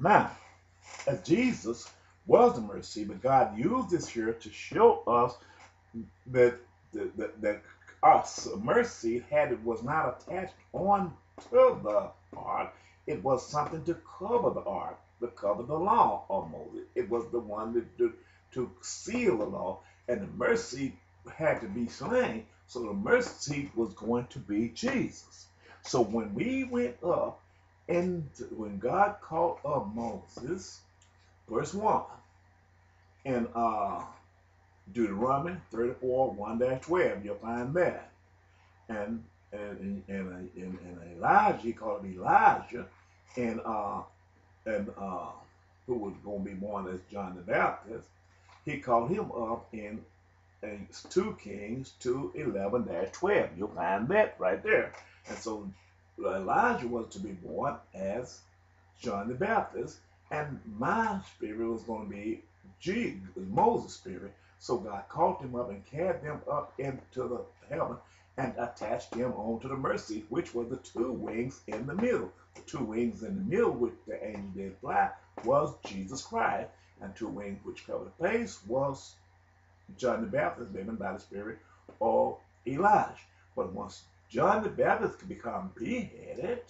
Now, as Jesus was the mercy, but God used this here to show us that that us mercy was not attached on to the ark. It was something to cover the ark, to cover the law of Moses. It was the one to seal the law, and the mercy had to be slain. So the mercy was going to be Jesus. So when we went up, and when God called up Moses, verse 1, and Deuteronomy 34, 1-12, you'll find that. And Elijah, he called him Elijah, and who was going to be born as John the Baptist, he called him up in 2 Kings 2:11-12. You'll find that right there. And so Elijah was to be born as John the Baptist, and my spirit was going to be Moses' spirit. So God caught them up and carried them up into the heaven and attached them onto the mercy, which were the 2 wings in the middle. The 2 wings in the middle, which the angel did fly, was Jesus Christ, and 2 wings which covered the face was John the Baptist, living by the Spirit, or Elijah. But once John the Baptist could become beheaded,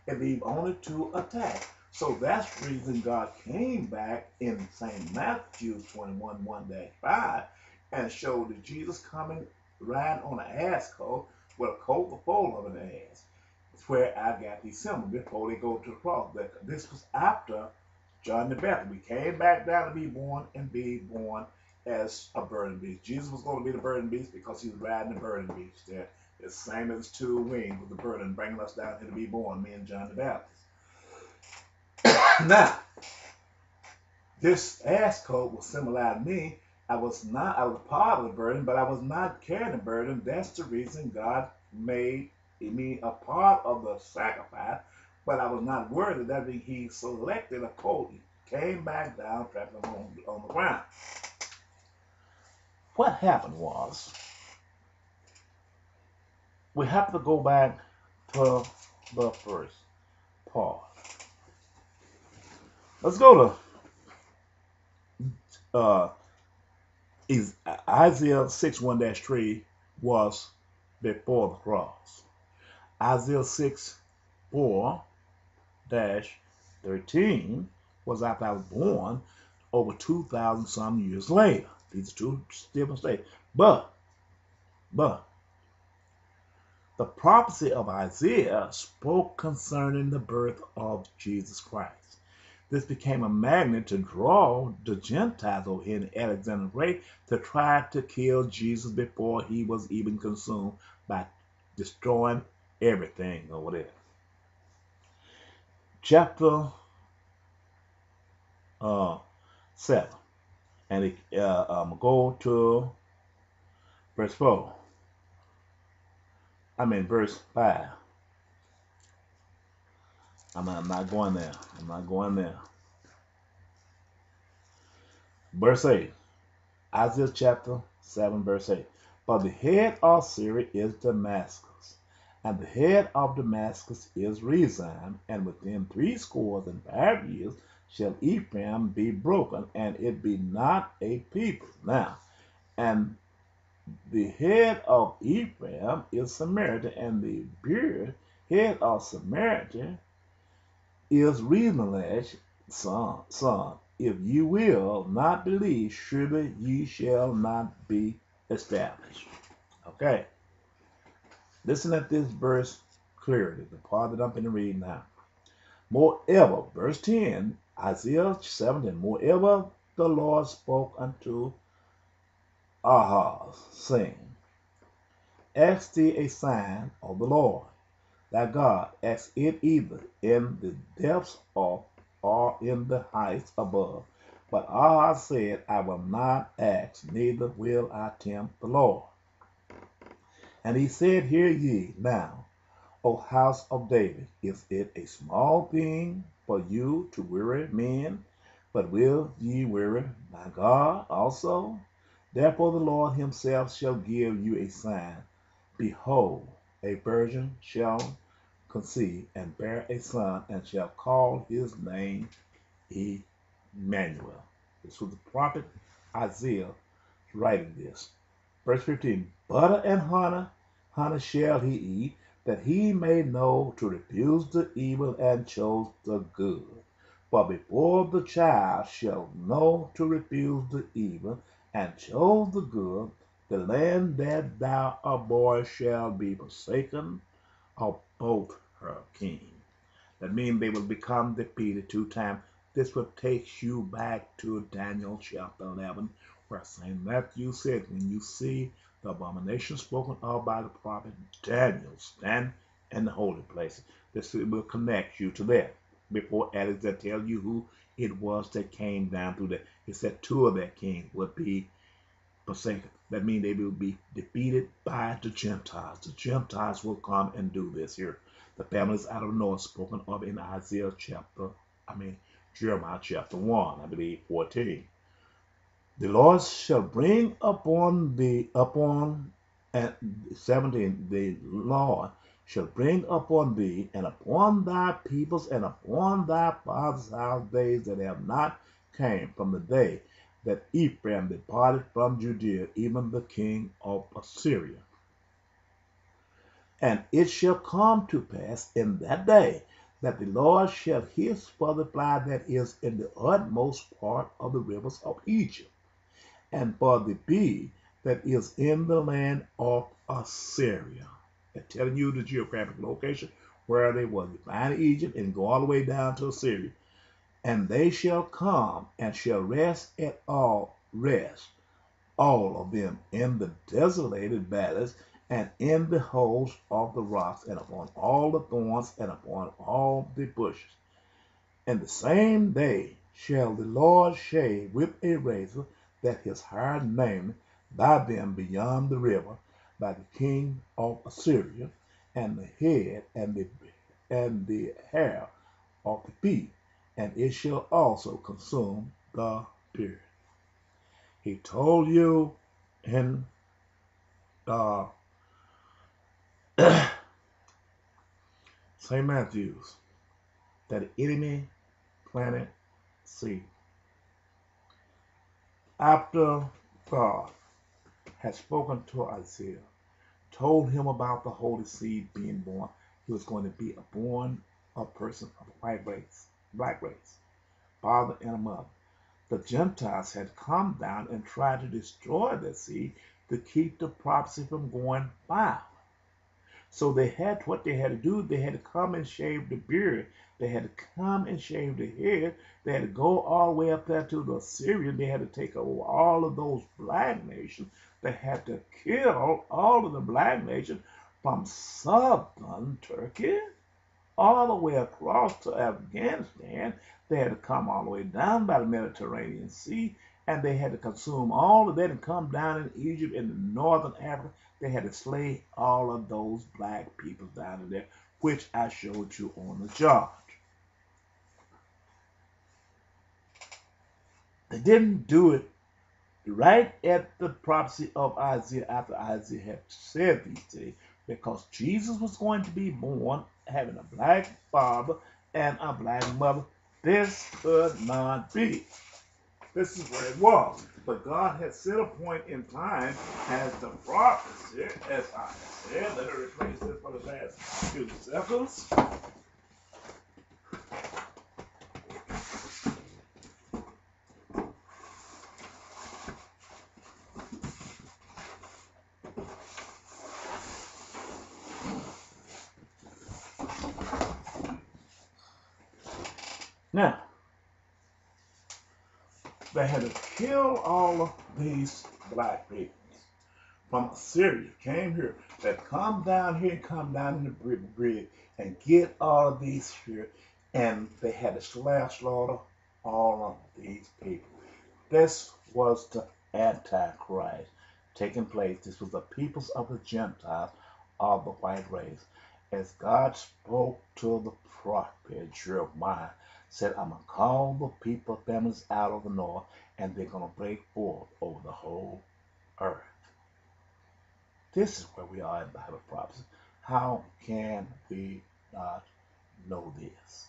it leave only 2 attached. So that's the reason God came back in St. Matthew 21:1-5 and showed that Jesus coming riding on an ass coat with a coat the foal of an ass. It's where I got these symbols before they go to the cross. This was after John the Baptist. We came back down to be born as a burden beast. Jesus was going to be the burden beast because he was riding the burden beast there. The same as 2 wings with the burden bringing us down here to be born, me and John the Baptist. Now, this ass coat will symbolize me. I was part of the burden, but I was not carrying the burden. That's the reason God made me a part of the sacrifice, but I was not worthy. That means he selected a coat, came back down, trapped him on the ground. What happened was, we have to go back to the first part. Let's go to Isaiah 6:1-3 was before the cross. Isaiah 6:4-13 was after I was born, over 2,000 some years later. These are 2 different states. But the prophecy of Isaiah spoke concerning the birth of Jesus Christ. This became a magnet to draw the Gentiles over here in Alexander's Great to try to kill Jesus before he was even consumed by destroying everything over there. Chapter 7. And go to verse 4. Verse 5. I'm not going there. I'm not going there. Verse 8. Isaiah chapter 7, verse 8. But the head of Syria is Damascus, and the head of Damascus is Rezin, and within 65 years shall Ephraim be broken, and it be not a people. Now, and the head of Ephraim is Samaria, and the head of Samaria is Remelech's son. If you will not believe, surely ye shall not be established. Okay. Listen at this verse clearly, the part that I'm going to read now. Moreover, verse 10, Isaiah 17, moreover, the Lord spoke unto Ahaz, saying, ask thee a sign of the Lord thy God, ask it either in the depths of or in the heights above. But Ahaz said, I will not ask, neither will I tempt the Lord. And he said, hear ye now, O house of David, is it a small thing for you to weary men? But will ye weary my God also? Therefore the Lord himself shall give you a sign. Behold, a virgin shall conceive and bear a son, and shall call his name Emmanuel. This was the prophet Isaiah writing this. Verse 15, butter and honey shall he eat, that he may know to refuse the evil and choose the good. For before the child shall know to refuse the evil and choose the good, the land that thou abhorrest shall be forsaken of both her king. That means they will become defeated 2 times. This will take you back to Daniel chapter 11, where St. Matthew said, when you see the abomination spoken of by the prophet Daniel stand in the holy place, this will connect you to that. Before Alex that tell you who it was that came down through that, it said 2 of that king would be forsaken. That means they will be defeated by the Gentiles. The Gentiles will come and do this here. The families out of the north spoken of in Jeremiah chapter 1, I believe 14. The Lord shall bring and 17, the Lord shall bring upon thee and upon thy peoples and upon thy father's house days that have not came from the day that Ephraim departed from Judea, even the king of Assyria. And it shall come to pass in that day that the Lord shall hiss for the fly that is in the utmost part of the rivers of Egypt, and for the bee that is in the land of Assyria. They're telling you the geographic location where they was. You find Egypt and go all the way down to Assyria. And they shall come and shall rest all of them in the desolated valleys and in the holes of the rocks and upon all the thorns and upon all the bushes. And the same day shall the Lord shave with a razor that his hair named by them beyond the river, by the king of Assyria, and the head and the hair of the feet, and it shall also consume the beard. He told you in St. Matthew's that the enemy planted seed. After God had spoken to Isaiah, told him about the holy seed being born, he was going to be a person of white race, black race, father and a mother. The Gentiles had come down and tried to destroy that seed to keep the prophecy from going by. So what they had to do, they had to come and shave the beard. They had to come and shave the head. They had to go all the way up there to the Assyrian. They had to take over all of those black nations. They had to kill all of the black nations from southern Turkey all the way across to Afghanistan. They had to come all the way down by the Mediterranean Sea, and they had to consume all of that and come down in Egypt and in northern Africa. They had to slay all of those black people down in there, which I showed you on the chart. They didn't do it right at the prophecy of Isaiah after Isaiah had said these things, because Jesus was going to be born having a black father and a black mother. This could not be. This is where it was. But God had set a point in time as the prophecy, as I said. Let me replace this for the last few seconds. Now, they had to kill all of these black people from Assyria, came here, that come down here and come down in the bridge and get all of these here, and they had to slaughter all of these people. This was the Antichrist taking place. This was the peoples of the Gentiles of the white race. As God spoke to the prophet Jeremiah, said, I'm going to call the people, families out of the north, and they're going to break forth over the whole earth. This is where we are in Bible prophecy. How can we not know this?